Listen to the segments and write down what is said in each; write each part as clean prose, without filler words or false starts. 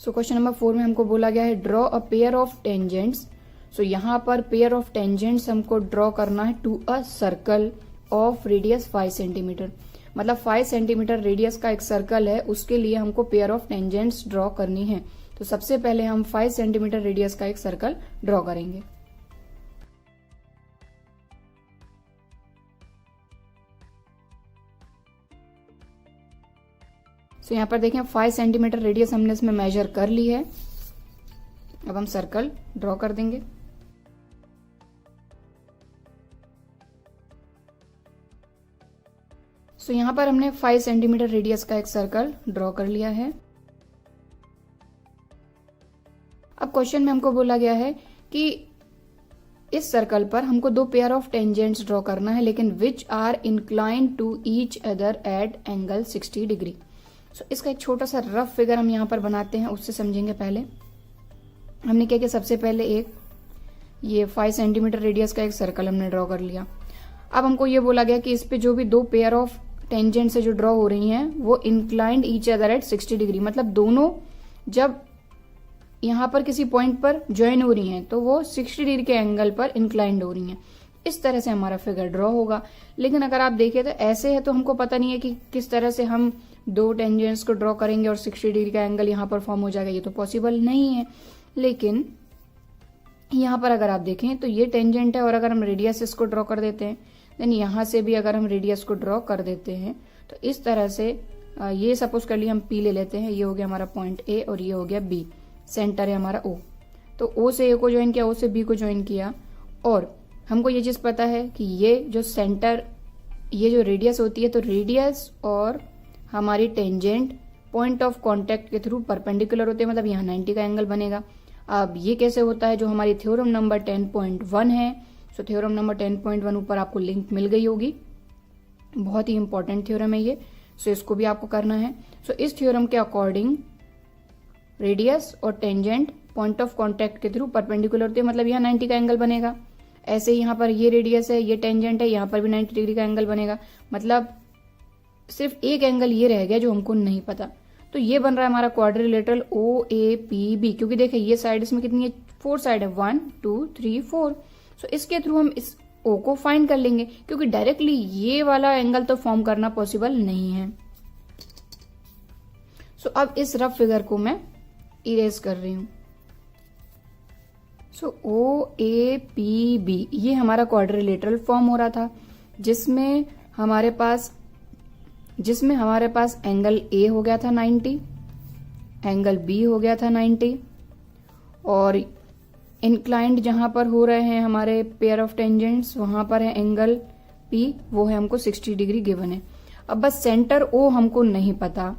So question number 4 में हमको बोला गया है draw a pair of tangents. So यहाँ पर पेयर ऑफ टेंजेंट्स हमको ड्रॉ करना है to a circle of radius 5 centimetre. मतलब 5 सेंटीमीटर रेडियस का एक सर्कल है, उसके लिए हमको पेयर ऑफ टेंजेंट्स ड्रॉ करनी है। तो सबसे पहले हम 5 सेंटीमीटर रेडियस का एक सर्कल ड्रॉ करेंगे। तो यहाँ पर देखें 5 सेंटीमीटर रेडियस हमने इसमें मेजर कर ली है। अब हम सर्कल ड्रॉ कर देंगे। सो यहाँ पर हमने 5 सेंटीमीटर रेडियस का एक सर्कल ड्रॉ कर लिया है। अब क्वेश्चन में हमको बोला गया है कि इस सर्कल पर हमको दो पेयर ऑफ टेंजेंट्स ड्रॉ करना है, लेकिन which are inclined to each other at angle 60 degree. So इसका एक छोटा सा रफ फिगर हम यहाँ पर बनाते हैं, उससे समझेंगे। पहले हमने क्या किया, सबसे पहले एक ये 5 सेंटीमीटर रेडियस का एक सर्कल हमने ड्रॉ कर लिया। अब हमको ये बोला गया कि इस पे जो भी दो पेयर ऑफ टेंजेंट से जो ड्रॉ हो रही हैं वो inclined each other eight 60 degree, मतलब दोनों जब यहाँ पर किसी पॉइंट पर ज्वाइन हो रही हैं तो वो 60 डिग्री के एंगल पर इंक्लाइंड हो रही हैं। इस तरह से हमारा फिगर ड्रॉ होगा। लेकिन अगर आप देखें तो ऐसे है तो हमको पता नहीं है कि किस तरह से हम दो टेंजेंट्स को ड्रॉ करेंगे और 60 डिग्री का एंगल यहाँ पर फॉर्म हो जाएगा, ये तो पॉसिबल नहीं है। लेकिन यहाँ पर अगर आप देखें तो ये टेंजेंट है और अगर हम रेडियस इसको ड्रॉ कर देते हैं, देन यहाँ से भी अगर हम रेडियस को ड्रॉ कर देते हैं तो इस तरह से ये सपोज कर लिया हम P ले लेते हैं, ये हो गया हमारा पॉइंट A और ये हो गया B, सेंटर है हमारा O। तो O से A को ज्वाइन किया, O से B को ज्वाइन किया, और हमको ये चीज पता है कि ये जो सेंटर, ये जो रेडियस होती है, तो रेडियस और हमारी टेंजेंट पॉइंट ऑफ कांटेक्ट के थ्रू परपेंडिकुलर होते हैं, मतलब यहाँ 90 का एंगल बनेगा। अब ये कैसे होता है, जो हमारी थ्योरम नंबर 10.1 है। सो थ्योरम नंबर 10.1 ऊपर आपको लिंक मिल गई होगी, बहुत ही इंपॉर्टेंट थ्योरम है ये। सो इसको भी आपको करना है। सो इस थ्योरम के अकॉर्डिंग रेडियस और टेंजेंट पॉइंट ऑफ कांटेक्ट के थ्रू परपेंडिकुलर होते हैं, मतलब यहाँ 90 का एंगल बनेगा। ऐसे यहाँ पर ये रेडियस है, ये टेंजेंट है, यहाँ पर भी 90 डिग्री का एंगल बनेगा। मतलब सिर्फ एक एंगल ये रह गया जो हमको नहीं पता। तो ये बन रहा है हमारा क्वाड्रिलेटरल OAPB, क्योंकि देखिए ये साइड इसमें कितनी है, 4 साइड है, 1 2 3 4। सो इसके थ्रू हम इस O को फाइंड कर लेंगे, क्योंकि डायरेक्टली ये वाला एंगल तो फॉर्म करना पॉसिबल नहीं है। सो अब इस रफ फिगर को मैं इरेज कर रही हूं। सो OAPB ये हमारा क्वाड्रिलेटरल फॉर्म हो रहा था, जिसमें हमारे पास एंगल A हो गया था 90, एंगल B हो गया था 90, और इंक्लाइंड जहां पर हो रहे हैं हमारे पेयर ऑफ टेंजेंट्स वहां पर है एंगल P, वो है हमको 60 डिग्री गिवन है। अब बस सेंटर O हमको नहीं पता,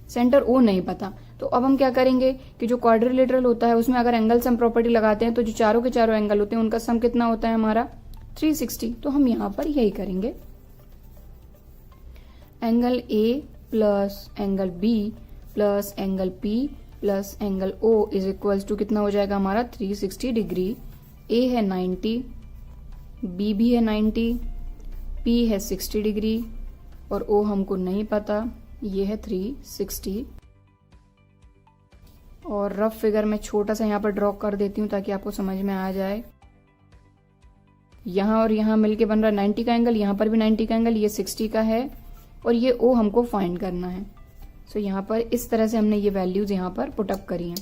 सेंटर O नहीं पता। तो अब हम क्या करेंगे कि जो क्वाड्रिलेटरल होता है उसमें अगर एंगल सम प्रॉपर्टी लगाते हैं तो जो चारों के चारों एंगल होते हैं उनका सम कितना होता है हमारा 360। तो हम यहां पर यही करेंगे, angle A plus angle B plus angle P plus angle O is equals to कितना हो जाएगा हमारा 360 डिग्री। A है 90, B भी है 90, P है 60 डिग्री और O हमको नहीं पता, ये है 360। और रफ फिगर में छोटा सा यहाँ पर ड्रॉ कर देती हूँ ताकि आपको समझ में आ जाए। यहाँ और यहाँ मिलके बन रहा है 90 का एंगल, यहाँ पर भी 90 का एंगल, ये 60 का है और ये O हमको फाइंड करना है। सो यहाँ पर इस तरह से हमने ये वैल्यूज यहाँ पर पुटअप करी हैं।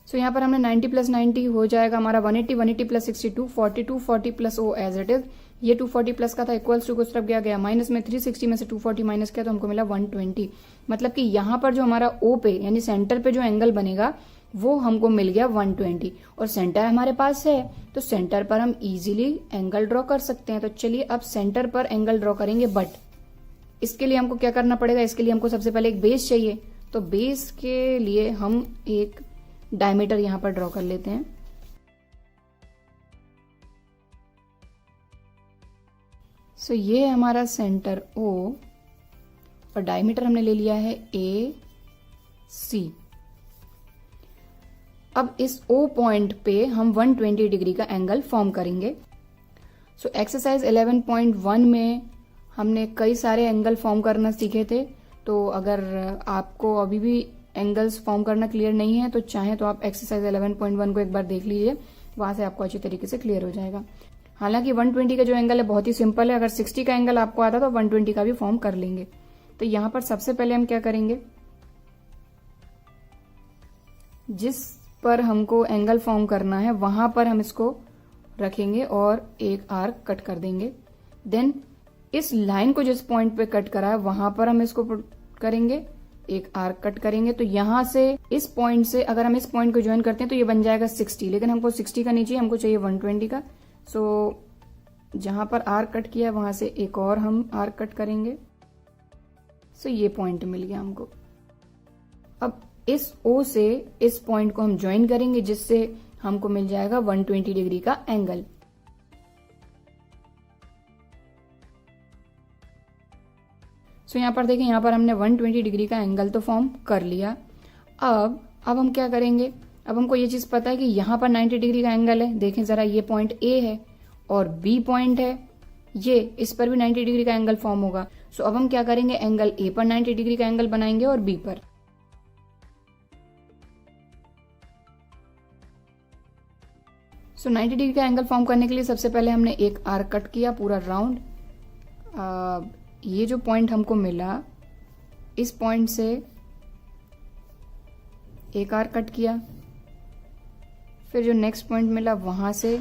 सो यहाँ पर हमने 90 प्लस 90 हो जाएगा हमारा 180, 180 plus 60 240, 240 plus O as it is. ये 240 प्लस का था, इक्वल्स टू को तरफ गया माइनस में 360 में से 240 माइनस किया तो हमको मिला 120। मतलब कि यहाँ पर जो हमारा O पे यानी सेंटर पे जो एंगल बनेगा वो हमको मिल गया 120, और सेंटर हमारे पास है तो सेंटर पर हम इजीली एंगल ड्रॉ कर सकते हैं। तो चलिए अब सेंटर पर एंगल ड्रॉ करेंगे, बट इसके लिए हमको क्या करना पड़ेगा, इसके लिए हमको सबसे पहले एक बेस चाहिए। तो बेस के लिए हम एक डायमीटर यहां पर ड्रॉ कर लेते हैं। सो ये है हमारा सेंटर O और डायमीटर हमने ले लिया है AC। अब इस O पॉइंट पे हम 120 डिग्री का एंगल फॉर्म करेंगे। सो एक्सरसाइज 11.1 में हमने कई सारे एंगल फॉर्म करना सीखे थे। तो अगर आपको अभी भी एंगल्स फॉर्म करना क्लियर नहीं है तो चाहे तो आप एक्सरसाइज 11.1 को एक बार देख लीजिए, वहां से आपको अच्छी तरीके से क्लियर हो जाएगा। हालांकि 120 का जो एंगल है बहुत ही सिंपल है, अगर 60 का एंगल आपको आता तो 120 का भी फॉर्म कर लेंगे। तो यहां पर सबसे पहले हम क्या करेंगे, जिस पर हमको एंगल फॉर्म करना है वहां पर हम इसको रखेंगे और एक आर्क कट कर देंगे। देन इस लाइन को जिस पॉइंट पे कट करा है वहां पर हम इसको करेंगे, एक आर्क कट करेंगे। तो यहां से इस पॉइंट से अगर हम इस पॉइंट को ज्वाइन करते हैं तो ये बन जाएगा 60, लेकिन हमको 60 का नहीं चाहिए, हमको चाहिए 120 का। सो जहां पर आर्क कट किया है वहां से एक और हम आर्क कट करेंगे। सो ये पॉइंट मिल गया हमको। अब इस O से इस पॉइंट को हम ज्वाइन करेंगे जिससे हमको मिल जाएगा 120 डिग्री का एंगल। सो यहां पर देखें, यहां पर हमने 120 डिग्री का एंगल तो फॉर्म कर लिया। अब हम क्या करेंगे, अब हमको ये चीज पता है कि यहां पर 90 डिग्री का एंगल है। देखें जरा, ये पॉइंट A है और B पॉइंट है, ये इस पर भी 90 डिग्री का एंगल फॉर्म होगा। सो अब हम क्या करेंगे, एंगल A पर 90 डिग्री का एंगल बनाएंगे और B पर। सो 90 डिग्री का एंगल फॉर्म करने के लिए सबसे पहले हमने एक आर्क कट किया पूरा राउंड। ये जो पॉइंट हमको मिला, इस पॉइंट से एक आर्क कट किया, फिर जो नेक्स्ट पॉइंट मिला वहां से,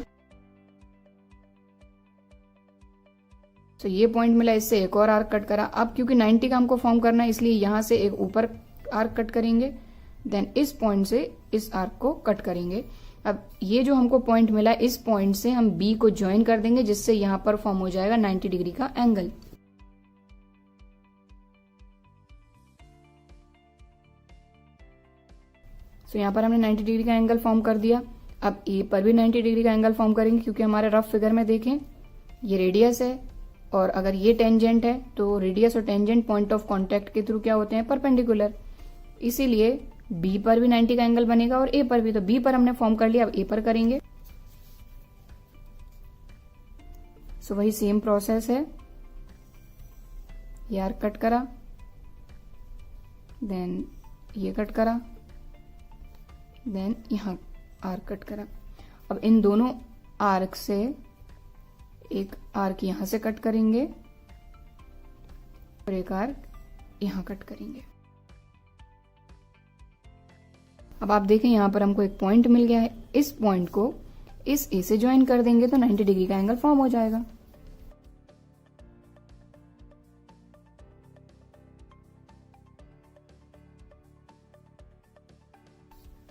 तो ये पॉइंट मिला, इससे एक और आर्क कट करा। अब क्योंकि 90 का हमको फॉर्म करना है इसलिए यहां से एक ऊपर आर्क कट करेंगे, देन इस पॉइंट से इस आर्क को कट करेंगे। अब ये जो हमको पॉइंट मिला, इस पॉइंट से हम B को ज्वाइन कर देंगे जिससे यहां पर फॉर्म हो जाएगा 90 डिग्री का एंगल। तो यहां पर हमने 90 डिग्री का एंगल फॉर्म कर दिया। अब A पर भी 90 डिग्री का एंगल फॉर्म करेंगे क्योंकि हमारे रफ फिगर में देखें ये रेडियस है और अगर ये टेंजेंट है तो रेडियस और टेंजेंट पॉइंट ऑफ कांटेक्ट के थ्रू क्या होते हैं, परपेंडिकुलर। इसीलिए B पर भी 90 का एंगल बनेगा और A पर भी। तो B पर हमने फॉर्म कर लिया, अब A पर करेंगे। सो वही सेम प्रोसेस है, ये आर्क कट करा, देन ये कट करा, देन यहां आर्क कट करा। अब इन दोनों आर्क से एक आर्क यहां से कट करेंगे और एक आर्क यहां कट करेंगे। अब आप देखें यहां पर हमको एक पॉइंट मिल गया है, इस पॉइंट को इस A से ज्वाइन कर देंगे तो 90 डिग्री का एंगल फॉर्म हो जाएगा।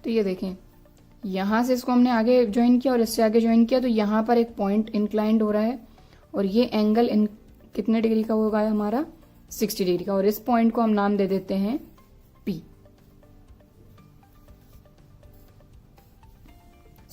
तो ये देखें, यहां से इसको हमने आगे ज्वाइन किया और इससे आगे ज्वाइन किया, तो यहां पर एक पॉइंट इंक्लाइंड हो रहा है और ये एंगल कितने डिग्री का होगा हमारा, 60 डिग्री का। और इस पॉइंट को हम नाम दे देते हैं P।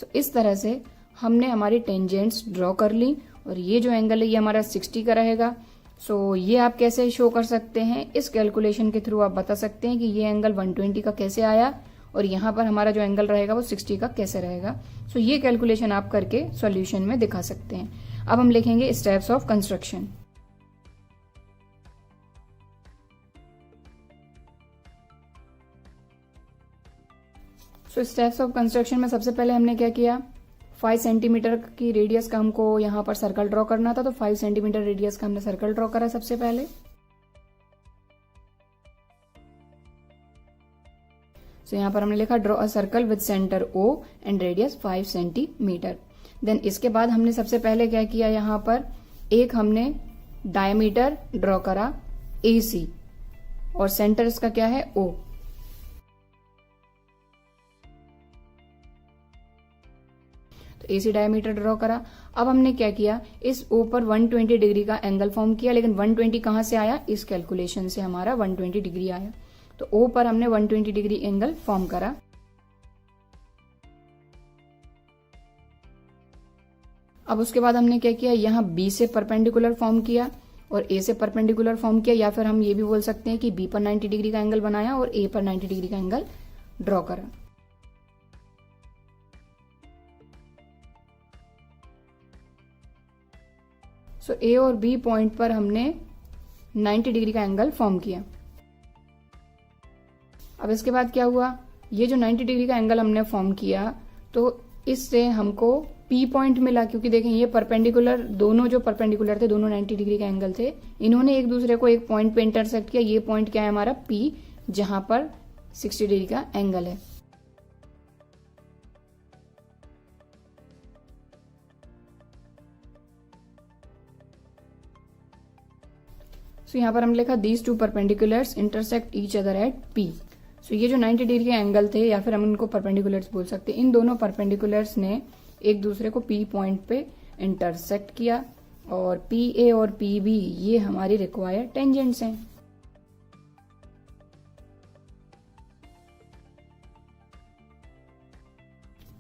तो इस तरह से हमने हमारी टेंजेंट्स ड्रॉ कर ली और ये जो एंगल है ये हमारा 60 का रहेगा। सो ये आप कैसे शो कर सकते हैं, इस कैलकुलेशन के थ्रू आप बता सकते हैं कि ये एंगल 120 का कैसे आया और यहां पर हमारा जो एंगल रहेगा वो 60 का कैसे रहेगा। सो ये कैलकुलेशन आप करके सॉल्यूशन में दिखा सकते हैं। अब हम लिखेंगे steps of construction. So steps of construction में सबसे पहले हमने क्या किया, 5 सेंटीमीटर की रेडियस का हमको यहां पर सर्कल ड्रॉ करना था, तो 5 सेंटीमीटर रेडियस का हमने सर्कल ड्रॉ करा सबसे पहले। तो यहां पर हमने लिखा draw a circle with centre O and radius 5 centimetre. Then इसके बाद हमने सबसे पहले क्या किया, यहां पर एक हमने डायमीटर ड्रॉ करा AC और सेंटर इसका क्या है O। तो AC डायमीटर ड्रॉ करा। अब हमने क्या किया, इस O पर 120 डिग्री का एंगल फॉर्म किया, लेकिन 120 कहां से आया, इस कैलकुलेशन से हमारा 120 डिग्री आया। तो O पर हमने 120 डिग्री एंगल फॉर्म करा। अब उसके बाद हमने क्या किया, यहां B से परपेंडिकुलर फॉर्म किया और A से परपेंडिकुलर फॉर्म किया, या फिर हम ये भी बोल सकते हैं कि B पर 90 डिग्री का एंगल बनाया और A पर 90 डिग्री का एंगल ड्रॉ करा। सो ए और बी पॉइंट पर हमने 90 डिग्री का एंगल फॉर्म किया। अब इसके बाद क्या हुआ, ये जो 90 डिग्री का एंगल हमने फॉर्म किया तो इससे हमको पी पॉइंट मिला, क्योंकि देखें ये परपेंडिकुलर, दोनों जो परपेंडिकुलर थे दोनों 90 डिग्री का एंगल थे, इन्होंने एक दूसरे को एक पॉइंट पे इंटरसेक्ट किया। ये पॉइंट क्या है हमारा पी, जहां पर 60 डिग्री का एंगल है। सो यहां पर हम लिखा these two perpendiculars intersect each other at P. So ये जो 90 डिग्री के एंगल थे, या फिर हम इनको परपेंडिकुलर्स बोल सकते हैं, इन दोनों परपेंडिकुलर्स ने एक दूसरे को पी पॉइंट पे इंटरसेक्ट किया, और पी ए और पी बी ये हमारी रिक्वायर्ड टेंजेंट्स हैं।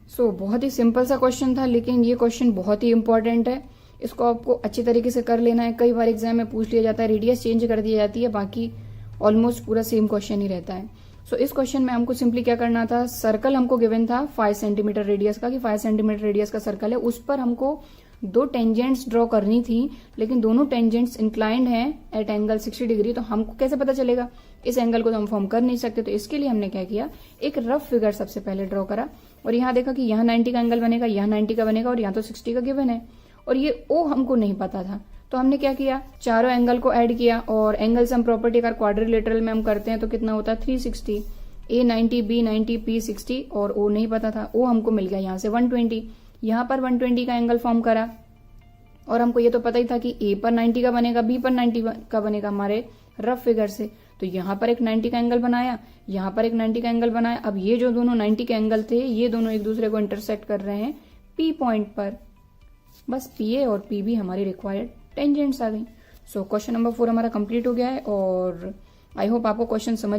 सो बहुत ही सिंपल सा क्वेश्चन था, लेकिन ये क्वेश्चन बहुत ही इंपॉर्टेंट है, इसको आपको अच्छी तरीके से कर लेना है। कई बार एग्जाम में पूछ लिया जाता है, रेडियस चेंज कर दी जाती है, बाकी ऑलमोस्ट पूरा सेम क्वेश्चन ही रहता है। सो इस क्वेश्चन में हमको सिंपली क्या करना था, सर्कल हमको गिवन था 5 सेंटीमीटर रेडियस का, कि 5 सेंटीमीटर रेडियस का सर्कल है, उस पर हमको दो टेंजेंट्स ड्रॉ करनी थी, लेकिन दोनों टेंजेंट्स इंक्लाइंड हैं एट एंगल 60 डिग्री। तो हमको कैसे पता चलेगा, इस एंगल को तो हम फॉर्म कर नहीं सकते। तो इसके लिए हमने क्या किया, एक रफ फिगर सबसे पहले ड्रॉ करा, और यहाँ देखा कि यहाँ 90 का एंगल बनेगा, यहाँ 90 का बनेगा, और यहाँ तो 60 का गिवन है, और ये ओ हमको नहीं पता था। तो हमने क्या किया, चारों एंगल को ऐड किया, और एंगल सम प्रॉपर्टी अगर क्वाड्रिलेटरल में हम करते हैं तो कितना होता है 360, ए 90, बी 90, पी 60, और ओ नहीं पता था, ओ हमको मिल गया यहाँ से 120। यहाँ पर 120 का एंगल फॉर्म करा, और हमको ये तो पता ही था कि ए पर 90 का बनेगा, बी पर 90 का बनेगा हमारे रफ फिगर से। तो यहाँ पर एक 90 का एंगल बनाया, यहाँ पर एक 90 का एंगल बनाया। अब ये जो दोनों 90 के एंगल थे, ये दोनों एक दूसरे को इंटरसेक्ट कर रहे हैं पी पॉइंट पर। बस पी ए और पी बी हमारी रिक्वायर्ड टेंजेंट्स आ गई। सो क्वेश्चन नंबर 4 हमारा कंप्लीट हो गया है, और आई होप आपको क्वेश्चन समझ